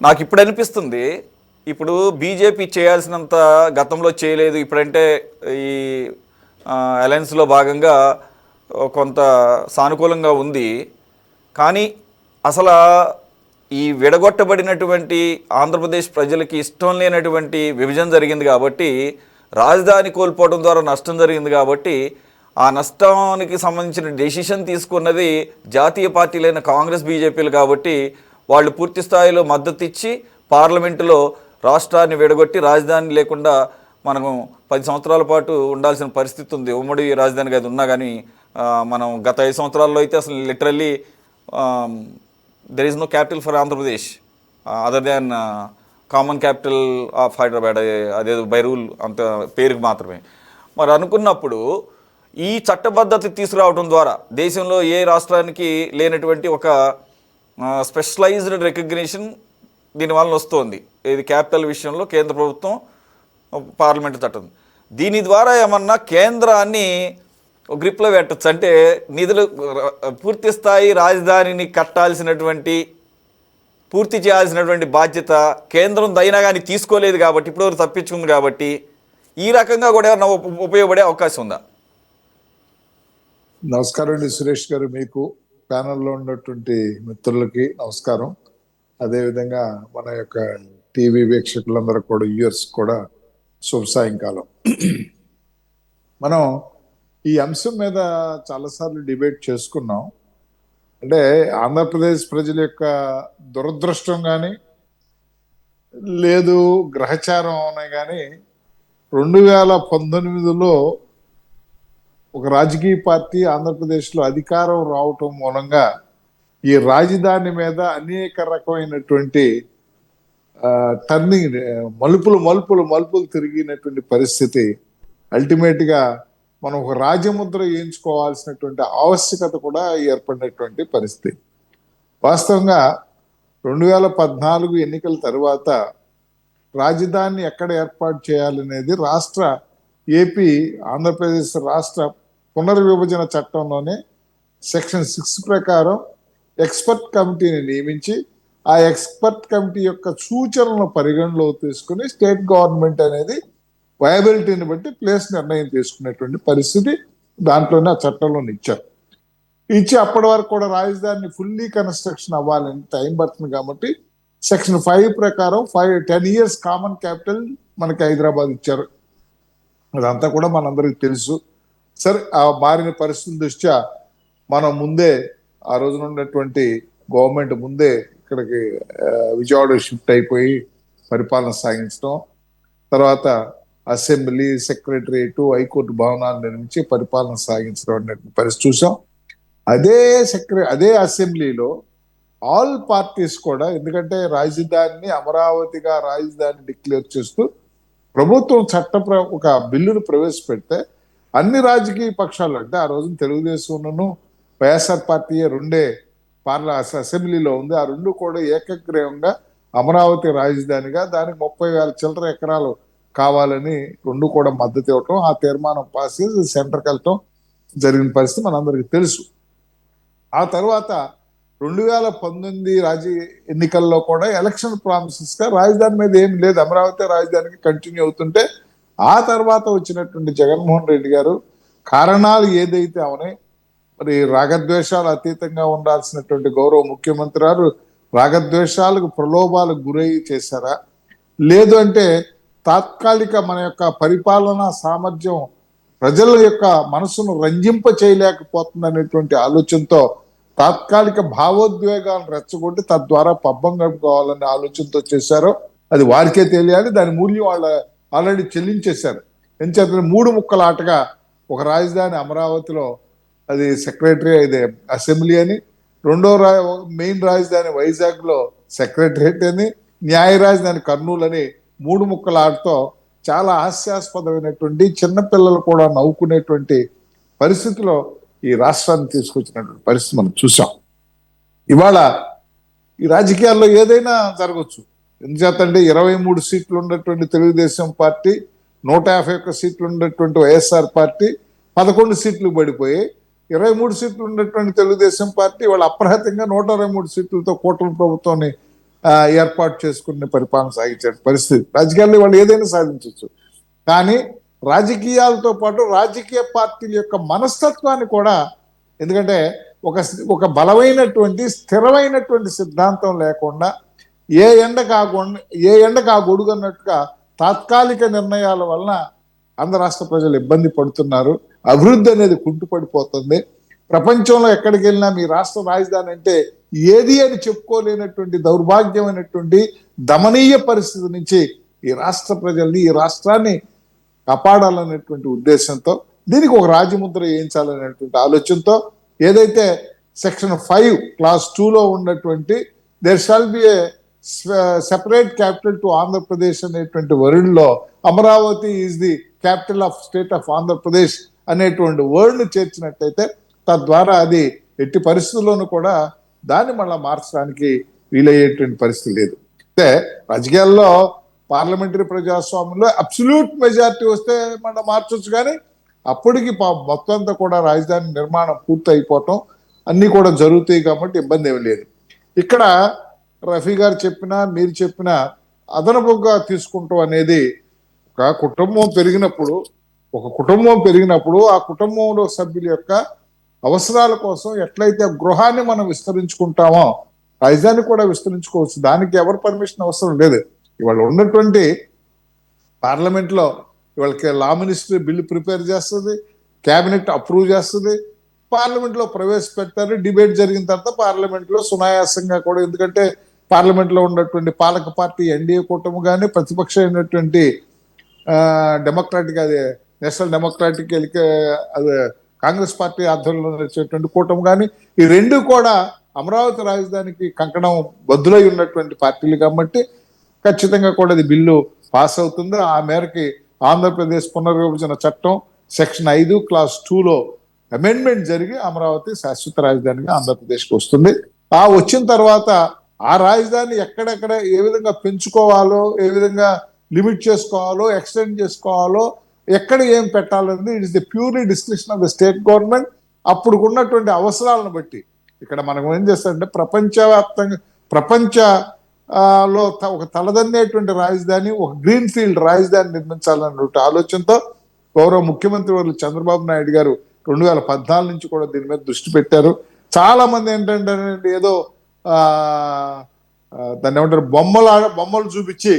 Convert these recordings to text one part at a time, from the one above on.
నాకు ఇప్పుడు అనిపిస్తుంది, ఇప్పుడు బీజేపీ చేయాల్సినంత గతంలో చేయలేదు. ఇప్పుడంటే ఈ అలయన్స్లో భాగంగా కొంత సానుకూలంగా ఉంది. కానీ అసలు ఈ విడగొట్టబడినటువంటి ఆంధ్రప్రదేశ్ ప్రజలకి ఇష్టం లేనటువంటి విభజన జరిగింది కాబట్టి, రాజధాని కోల్పోవడం ద్వారా నష్టం జరిగింది కాబట్టి, ఆ నష్టానికి సంబంధించిన డెసిషన్ తీసుకున్నది జాతీయ పార్టీలైన కాంగ్రెస్ బీజేపీలు కాబట్టి వాళ్ళు పూర్తి స్థాయిలో మద్దతు ఇచ్చి పార్లమెంటులో రాష్ట్రాన్ని విడగొట్టి రాజధాని లేకుండా మనము 10 సంవత్సరాల పాటు ఉండాల్సిన పరిస్థితి ఉంది. ఉమ్మడి రాజధాని అది ఉన్నా కానీ మనం గత 5 సంవత్సరాల్లో అయితే అసలు literally there is no capital for Andhra Pradesh other than common capital of Hyderabad, అదేదో బై రూల్ అంత పేరుకి మాత్రమే. మరి అనుకున్నప్పుడు ఈ చట్టబద్ధత తీసుకురావడం ద్వారా దేశంలో ఏ రాష్ట్రానికి లేనటువంటి ఒక స్పెషలైజ్డ్ రికగ్నిషన్ దీనివల్ల వస్తుంది. ఇది క్యాపిటల్ విషయంలో కేంద్ర ప్రభుత్వం పార్లమెంటు చట్టం. దీని ద్వారా ఏమన్నా కేంద్రాన్ని గ్రిప్లో పెట్టచ్చు అంటే నిధులు పూర్తి స్థాయి రాజధానిని కట్టాల్సినటువంటి పూర్తి చేయాల్సినటువంటి బాధ్యత కేంద్రం అయినా కానీ తీసుకోలేదు కాబట్టి ఇప్పటివరకు తప్పించుకుంది కాబట్టి ఈ రకంగా కూడా ఏమన్నా ఉపయోగపడే అవకాశం ఉందా? నమస్కారం అండి సురేష్ గారు, మీకు ప్యానల్లో ఉన్నటువంటి మిత్రులకి నమస్కారం. అదేవిధంగా మన యొక్క టీవీ వీక్షకులందరూ కూడా వ్యూయర్స్ కూడా శుభ సాయంకాలం. మనం ఈ అంశం మీద చాలాసార్లు డిబేట్ చేసుకున్నాం. అంటే ఆంధ్రప్రదేశ్ ప్రజల యొక్క దురదృష్టం కానీ లేదు గ్రహచారం అనే కానీ 2019లో ఒక రాజకీయ పార్టీ ఆంధ్రప్రదేశ్లో అధికారం రావటం మూలంగా ఈ రాజధాని మీద అనేక రకమైనటువంటి టర్నింగ్ మలుపులు తిరిగినటువంటి పరిస్థితి. అల్టిమేట్గా మనం ఒక రాజముద్ర వేయించుకోవాల్సినటువంటి ఆవశ్యకత కూడా ఏర్పడినటువంటి పరిస్థితి. వాస్తవంగా 2014 ఎన్నికల తర్వాత రాజధానిని ఎక్కడ ఏర్పాటు చేయాలనేది ఏపీ ఆంధ్రప్రదేశ్ రాష్ట్ర పునర్విభజన చట్టంలోనే సెక్షన్ 6 ప్రకారం ఎక్స్పర్ట్ కమిటీని నియమించి ఆ ఎక్స్పర్ట్ కమిటీ యొక్క సూచనలను పరిగణలో తీసుకుని స్టేట్ గవర్నమెంట్ అనేది వయబిలిటీని బట్టి ప్లేస్ నిర్ణయం తీసుకునేటువంటి పరిస్థితి దాంట్లోనే ఆ చట్టంలో ఇచ్చి అప్పటి వరకు కూడా రాజధానిని ఫుల్లీ కన్స్ట్రక్షన్ అవ్వాలని టైం పడుతుంది కాబట్టి సెక్షన్ 5 ప్రకారం 10 years కామన్ క్యాపిటల్ మనకి హైదరాబాద్ ఇచ్చారు. అదంతా కూడా మనందరికీ తెలుసు. సరే, ఆ మారిన పరిస్థితుల దృష్ట్యా మనం ముందే ఆ రోజున ఉన్నటువంటి గవర్నమెంట్ ముందే ఇక్కడికి విజయవాడ షిఫ్ట్ అయిపోయి పరిపాలన సాగించడం, తర్వాత అసెంబ్లీ, సెక్రటరియట్, హైకోర్టు భవనాలు నిర్మించి పరిపాలన సాగించడం అనే పరిస్థితి చూసాం. అదే అసెంబ్లీలో ఆల్ పార్టీస్ కూడా, ఎందుకంటే రాజధానిని అమరావతిగా రాజధాని డిక్లేర్ చేస్తూ ప్రభుత్వం ఒక బిల్లును ప్రవేశపెడితే అన్ని రాజకీయ పక్షాలు, అంటే ఆ రోజున తెలుగుదేశం వైఎస్ఆర్ పార్టీ రెండే అసెంబ్లీలో ఉంది, ఆ రెండు కూడా ఏకగ్రీవంగా అమరావతి రాజధానిగా దానికి 30,000 చిల్లర ఎకరాలు కావాలని రెండు కూడా మద్దతు ఇవ్వటం, ఆ తీర్మానం పాస్ చేసి సెంటర్కి వెళ్ళటం జరిగిన పరిస్థితి మనందరికీ తెలుసు. ఆ తర్వాత 2019 ఎన్నికల్లో కూడా ఎలక్షన్ ప్రామిసెస్ గా రాజధాని మీద ఏం లేదు, అమరావతి రాజధానికి కంటిన్యూ అవుతుంటే ఆ తర్వాత వచ్చినటువంటి జగన్మోహన్ రెడ్డి గారు కారణాలు ఏదైతే అవనాయి, మరి రాగద్వేషాలు అతీతంగా ఉండాల్సినటువంటి గౌరవ ముఖ్యమంత్రి గారు రాగద్వేషాలకు ప్రలోభాలకు గురై చేశారా, లేదు అంటే తాత్కాలిక మన యొక్క పరిపాలనా సామర్థ్యం ప్రజల యొక్క మనసును రంజింప చేయలేకపోతుంది అనేటువంటి ఆలోచనతో తాత్కాలిక భావోద్వేగాలను రెచ్చగొట్టి తద్వారా పబ్బం గడుపుకోవాలనే ఆలోచనతో చేశారో అది వారికే తెలియాలి. దాని మూల్యం వాళ్ళు ఆల్రెడీ చెల్లించేశారు. ఎందుచేత 3 ముక్కల ఆటగా ఒక రాజధాని అమరావతిలో అది సెక్రటరీ, ఇది అసెంబ్లీ అని, మెయిన్ రాజధాని వైజాగ్ లో సెక్రటరియట్ అని, న్యాయ రాజధాని కర్నూలు అని 3 ముక్కల ఆటతో చాలా హాస్యాస్పదమైనటువంటి చిన్నపిల్లలు కూడా నవ్వుకునేటువంటి పరిస్థితిలో ఈ రాష్ట్రాన్ని తీసుకొచ్చినటువంటి పరిస్థితి మనం చూసాం. ఇవాళ ఈ రాజకీయాల్లో ఏదైనా జరగచ్చు. ఎందుచేతంటే 23 సీట్లు ఉన్నటువంటి తెలుగుదేశం పార్టీ, 151 సీట్లు ఉన్నటువంటి వైఎస్ఆర్ పార్టీ 11 సీట్లు పడిపోయి 23 సీట్లు ఉన్నటువంటి తెలుగుదేశం పార్టీ వాళ్ళు అప్రహతంగా 123 సీట్లతో కూటమి ప్రభుత్వాన్ని ఏర్పాటు చేసుకునే పరిపాలన సాగించే పరిస్థితి. రాజకీయాల్లో వాళ్ళు ఏదైనా సాధించవచ్చు, కానీ రాజకీయాలతో పాటు రాజకీయ పార్టీల యొక్క మనస్తత్వాన్ని కూడా, ఎందుకంటే ఒక ఒక బలమైనటువంటి స్థిరమైనటువంటి సిద్ధాంతం లేకుండా ఏ ఎండకు ఆ గొడుగు అన్నట్టుగా తాత్కాలిక నిర్ణయాల వలన ఆంధ్ర రాష్ట్ర ప్రజలు ఇబ్బంది పడుతున్నారు. అభివృద్ధి అనేది కుంటుపడిపోతుంది. ప్రపంచంలో ఎక్కడికి వెళ్ళినా మీ రాష్ట్ర రాజధాని అంటే ఏది అని చెప్పుకోలేనటువంటి దౌర్భాగ్యమైనటువంటి దమనీయ పరిస్థితి నుంచి ఈ రాష్ట్ర ప్రజల్ని, ఈ రాష్ట్రాన్ని కాపాడాలనేటువంటి ఉద్దేశంతో, దీనికి ఒక రాజముద్ర వేయించాలనేటువంటి ఆలోచనతో, ఏదైతే సెక్షన్ 5 క్లాస్ 2లో ఉన్నటువంటి there shall be a separate capital to Andhra Pradesh అనేటువంటి వర్డ్లో Amaravati is the capital of state of Andhra Pradesh అనేటువంటి వర్డ్ను చేర్చినట్టయితే, తద్వారా అది ఎట్టి పరిస్థితుల్లోనూ కూడా దాన్ని మళ్ళా మార్చడానికి వీలయ్యేటువంటి పరిస్థితి లేదు. అంటే రాజకీయాల్లో పార్లమెంటరీ ప్రజాస్వామ్యంలో అబ్సల్యూట్ మెజారిటీ వస్తే మనం మార్చొచ్చు, కానీ అప్పటికి మొత్తం అంతా కూడా రాజధాని నిర్మాణం పూర్తి అయిపోవటం అన్నీ కూడా జరుగుతాయి కాబట్టి ఇబ్బంది ఏమి లేదు. ఇక్కడ రఫీ గారు చెప్పినా మీరు చెప్పినా అదనపుగా తీసుకుంటాం అనేది, ఒక కుటుంబం పెరిగినప్పుడు ఆ కుటుంబంలో సభ్యుల యొక్క అవసరాల కోసం ఎట్లయితే గృహాన్ని మనం విస్తరించుకుంటామో రాజధాని కూడా విస్తరించుకోవచ్చు. దానికి ఎవరి పర్మిషన్ అవసరం లేదు. ఇవాళ ఉన్నటువంటి పార్లమెంట్లో ఇవాళకి లా మినిస్ట్రీ బిల్లు ప్రిపేర్ చేస్తుంది, క్యాబినెట్ అప్రూవ్ చేస్తుంది, పార్లమెంట్లో ప్రవేశపెడతారు. డిబేట్ జరిగిన తర్వాత పార్లమెంట్లో సునాయాసంగా కూడా, ఎందుకంటే పార్లమెంట్లో ఉన్నటువంటి పాలక పార్టీ ఎన్డీఏ కూటమి కానీ, ప్రతిపక్షం అయినటువంటి డెమోక్రాటిక్, అదే నేషనల్ డెమోక్రాటిక్ అదే కాంగ్రెస్ పార్టీ ఆధ్వర్యంలో నడిచేటువంటి కూటమి కానీ, ఈ రెండు కూడా అమరావతి రాజధానికి కంకణం బద్దులై ఉన్నటువంటి పార్టీలు కాబట్టి ఖచ్చితంగా కూడా అది బిల్లు పాస్ అవుతుంది. ఆ మేరకి ఆంధ్రప్రదేశ్ పునర్విభజన చట్టం సెక్షన్ 5 క్లాస్ 2లో అమెండ్మెంట్ జరిగి అమరావతి శాశ్వత రాజధానిగా ఆంధ్రప్రదేశ్కి వస్తుంది. ఆ వచ్చిన తర్వాత ఆ రాజధాని ఎక్కడెక్కడ ఏ విధంగా పెంచుకోవాలో, ఏ విధంగా లిమిట్ చేసుకోవాలో, ఎక్స్టెండ్ చేసుకోవాలో, ఎక్కడ ఏం పెట్టాలనేది it is the purely description of the state government. అప్పుడు ఉన్నటువంటి అవసరాలను బట్టి ఇక్కడ మనం ఏం చేస్తారంటే ప్రపంచలో ఒక తలదన్నేటువంటి రాజధాని, ఒక గ్రీన్ ఫీల్డ్ రాజధాని నిర్మించాలన్న ఆలోచనతో గౌరవ ముఖ్యమంత్రి వర్యులు చంద్రబాబు నాయుడు గారు 2014 నుంచి కూడా దీని మీద దృష్టి పెట్టారు. చాలా మంది ఏంటంటే ఏదో దాన్ని ఏమంటారు, బొమ్మలు చూపించి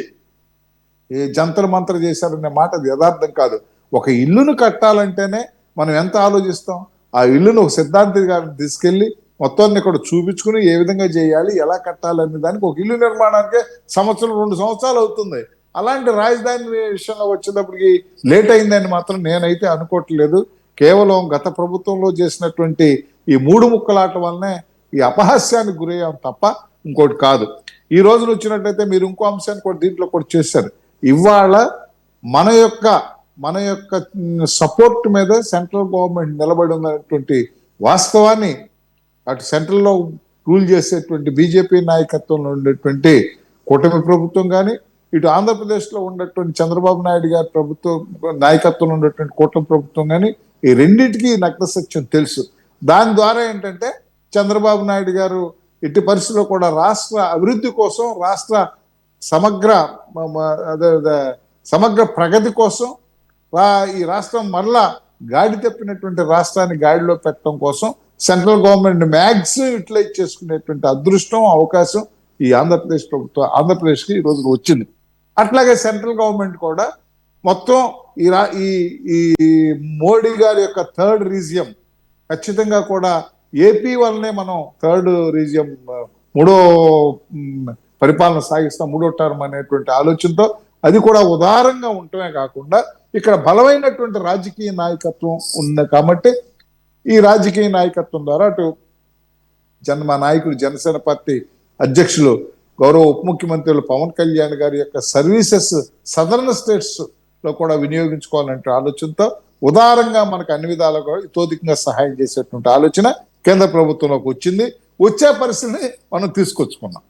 ఏ జంతర్ మంత్ర చేశారనే మాట అది యథార్థం కాదు. ఒక ఇల్లును కట్టాలంటేనే మనం ఎంత ఆలోచిస్తాం. ఆ ఇల్లును ఒక సిద్ధాంతి గారిని తీసుకెళ్లి మొత్తాన్ని ఇక్కడ చూపించుకుని ఏ విధంగా చేయాలి, ఎలా కట్టాలనే దానికి ఒక ఇల్లు నిర్మాణానికే 1-2 సంవత్సరాలు అవుతుంది. అలాంటి రాజధాని విషయంలో వచ్చేటప్పటికి లేట్ అయిందని మాత్రం నేనైతే అనుకోవట్లేదు. కేవలం గత ప్రభుత్వంలో చేసినటువంటి ఈ 3 ముక్కలాట వల్లనే ఈ అపహాస్యానికి గురయ్యాం తప్ప ఇంకోటి కాదు. ఈ రోజున వచ్చినట్టయితే మీరు ఇంకో అంశాన్ని కూడా దీంట్లో కూడా చేశారు. ఇవాళ మన యొక్క సపోర్ట్ మీద సెంట్రల్ గవర్నమెంట్ నిలబడి ఉన్నటువంటి వాస్తవాన్ని అటు సెంట్రల్లో రూల్ చేసేటువంటి బీజేపీ నాయకత్వంలో ఉండేటువంటి కూటమి ప్రభుత్వం కానీ, ఇటు ఆంధ్రప్రదేశ్లో ఉన్నటువంటి చంద్రబాబు నాయుడు గారి ప్రభుత్వం నాయకత్వంలో ఉన్నటువంటి కూటమి ప్రభుత్వం కానీ, ఈ రెండింటికి నగ్న సత్యం తెలుసు. దాని ద్వారా ఏంటంటే చంద్రబాబు నాయుడు గారు ఎట్టి పరిస్థితుల్లో కూడా రాష్ట్ర అభివృద్ధి కోసం, రాష్ట్ర సమగ్ర ప్రగతి కోసం, ఈ రాష్ట్రం మరలా గాడి తప్పినటువంటి రాష్ట్రాన్ని గాడిలో పెట్టడం కోసం సెంట్రల్ గవర్నమెంట్ మ్యాక్సిమం యూటిలైజ్ చేసుకునేటువంటి అదృష్టం, అవకాశం ఈ ఆంధ్రప్రదేశ్కి ఈ రోజు వచ్చింది. అట్లాగే సెంట్రల్ గవర్నమెంట్ కూడా మొత్తం ఈ మోడీ గారి యొక్క థర్డ్ రీజియం ఖచ్చితంగా కూడా ఏపీ వల్లనే మనం థర్డ్ రీజియం, మూడో పరిపాలన సాగిస్తాం, 3వ టర్మ్ అనేటువంటి ఆలోచనతో అది కూడా ఉదారంగా ఉండటమే కాకుండా ఇక్కడ బలమైనటువంటి రాజకీయ నాయకత్వం ఉంది కాబట్టి ఈ రాజకీయ నాయకత్వం ద్వారా అటు మా నాయకుడు జనసేన పార్టీ అధ్యక్షులు గౌరవ ఉప ముఖ్యమంత్రులు పవన్ కళ్యాణ్ గారి యొక్క సర్వీసెస్ సదరన్ స్టేట్స్ లో కూడా వినియోగించుకోవాలంటే ఆలోచనతో ఉదారంగా మనకు అన్ని విధాలుగా ఇతోధికంగా సహాయం చేసేటువంటి ఆలోచన కేంద్ర ప్రభుత్వంలోకి వచ్చింది. వచ్చే పరిస్థితిని మనం తీసుకొచ్చుకున్నాం.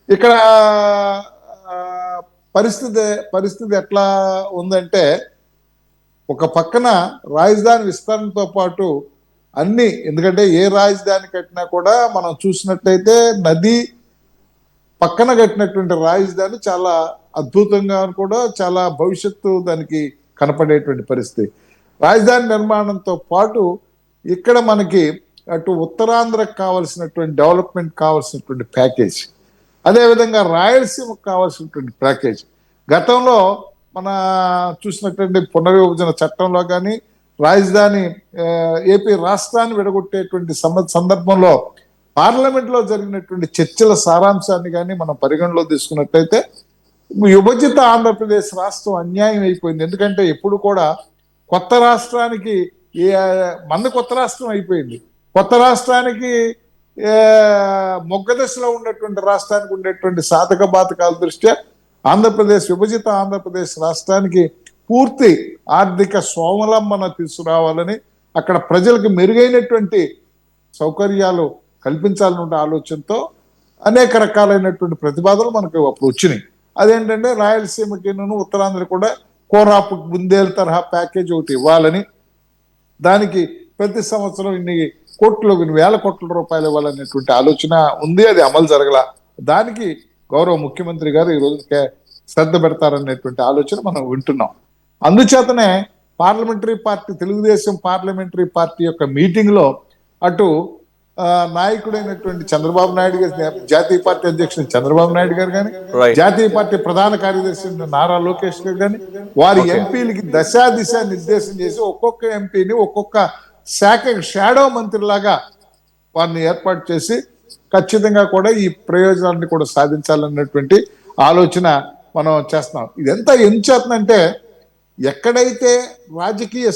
ఇక్కడ పరిస్థితి ఎట్లా ఉందంటే, ఒక పక్కన రాజధాని విస్తరణతో పాటు ఎందుకంటే ఏ రాజధాని కట్టినా కూడా మనం చూసినట్టయితే నది పక్కన కట్టినటువంటి రాజధాని చాలా అద్భుతంగా కూడా చాలా భవిష్యత్తు దానికి కనపడేటువంటి పరిస్థితి. రాజధాని నిర్మాణంతో పాటు ఇక్కడ మనకి అటు ఉత్తరాంధ్రకు కావాల్సినటువంటి డెవలప్మెంట్ కావాల్సినటువంటి ప్యాకేజ్, అదేవిధంగా రాయలసీమకు కావాల్సినటువంటి ప్యాకేజ్. గతంలో మన చూసినటువంటి పునర్విభజన చట్టంలో కానీ రాజధాని ఏపీ రాష్ట్రాన్ని విడగొట్టేటువంటి సందర్భంలో పార్లమెంట్లో జరిగినటువంటి చర్చల సారాంశాన్ని కానీ మనం పరిగణలో తీసుకున్నట్టయితే విభజిత ఆంధ్రప్రదేశ్ రాష్ట్రం అన్యాయం అయిపోయింది. ఎందుకంటే ఎప్పుడు కూడా కొత్త రాష్ట్రానికి మంద కొత్త రాష్ట్రం అయిపోయింది. కొత్త రాష్ట్రానికి మొగ్గదశలో ఉన్నటువంటి రాష్ట్రానికి ఉండేటువంటి సాధక బాధకాల దృష్ట్యా ఆంధ్రప్రదేశ్ విభజిత ఆంధ్రప్రదేశ్ రాష్ట్రానికి పూర్తి ఆర్థిక స్వావలంబన తీసుకురావాలని, అక్కడ ప్రజలకు మెరుగైనటువంటి సౌకర్యాలు కల్పించాలన్న ఆలోచనతో అనేక రకాలైనటువంటి ప్రతిపాదనలు మనకు అప్పుడు వచ్చినాయి. అదేంటంటే రాయలసీమకి ఉత్తరాంధ్ర కూడా కోరాపు బుందేలు తరహా ప్యాకేజ్ ఒకటి ఇవ్వాలని, దానికి ప్రతి సంవత్సరం ఇన్ని వేల కోట్ల రూపాయలు ఇవ్వాలనేటువంటి ఆలోచన ఉంది. అది అమలు జరగల. దానికి గౌరవ ముఖ్యమంత్రి గారు ఈ రోజు శ్రద్ధ పెడతారనేటువంటి ఆలోచన మనం వింటున్నాం. అందుచేతనే తెలుగుదేశం పార్లమెంటరీ పార్టీ యొక్క మీటింగ్ లో అటు నాయకుడైనటువంటి చంద్రబాబు నాయుడు గారు, జాతీయ పార్టీ అధ్యక్షుడు చంద్రబాబు నాయుడు గారు కానీ, జాతీయ పార్టీ ప్రధాన కార్యదర్శి నారా లోకేష్ గారు కానీ వారి ఎంపీలకి దిశ నిర్దేశం చేసి ఒక్కొక్క ఎంపీని ఒక్కొక్క శాఖ షాడో మంత్రిలాగా వారిని ఏర్పాటు చేసి ఖచ్చితంగా కూడా ఈ ప్రయోజనాన్ని కూడా సాధించాలన్నటువంటి ఆలోచన మనం చేస్తున్నాం. ఇదంతా ఏం చేస్తుందంటే ఎక్కడైతే రాజకీయ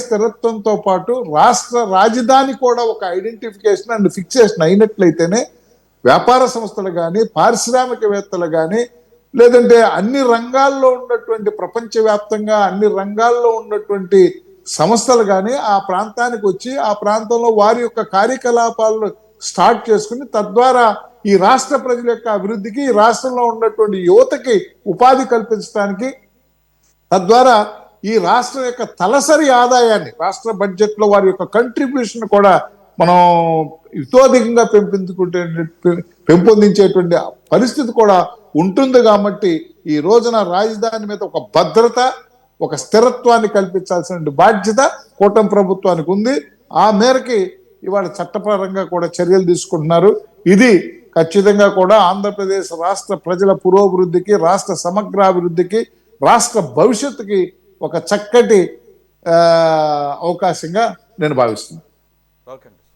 స్థిరత్వంతో పాటు రాష్ట్ర రాజధాని కూడా ఒక ఐడెంటిఫికేషన్ అండ్ ఫిక్సేషన్ అయినట్లయితేనే వ్యాపార సంస్థలు కానీ పారిశ్రామికవేత్తలు కానీ లేదంటే అన్ని రంగాల్లో ఉన్నటువంటి ప్రపంచవ్యాప్తంగా అన్ని రంగాల్లో ఉన్నటువంటి సంస్థలు కానీ ఆ ప్రాంతానికి వచ్చి ఆ ప్రాంతంలో వారి యొక్క కార్యకలాపాలను స్టార్ట్ చేసుకుని తద్వారా ఈ రాష్ట్ర ప్రజల యొక్క అభివృద్ధికి, ఈ రాష్ట్రంలో ఉన్నటువంటి యువతకి ఉపాధి కల్పించడానికి, తద్వారా ఈ రాష్ట్రం యొక్క తలసరి ఆదాయాన్ని రాష్ట్ర బడ్జెట్ లో వారి యొక్క కంట్రిబ్యూషన్ కూడా మనం ఇతోధికంగా పెంపొందించేటువంటి పరిస్థితి కూడా ఉంటుంది. కాబట్టి ఈ రోజున రాజధాని మీద ఒక భద్రత, ఒక స్థిరత్వాన్ని కల్పించాల్సిన బాధ్యత కూటమి ప్రభుత్వానికి ఉంది. ఆ మేరకి ఇవాళ చట్టపరంగా కూడా చర్యలు తీసుకుంటున్నారు. ఇది ఖచ్చితంగా కూడా ఆంధ్రప్రదేశ్ రాష్ట్ర ప్రజల పురోభివృద్ధికి, రాష్ట్ర సమగ్రాభివృద్ధికి, రాష్ట్ర భవిష్యత్తుకి ఒక చక్కటి అవకాశంగా నేను భావిస్తున్నాను. ఓకే.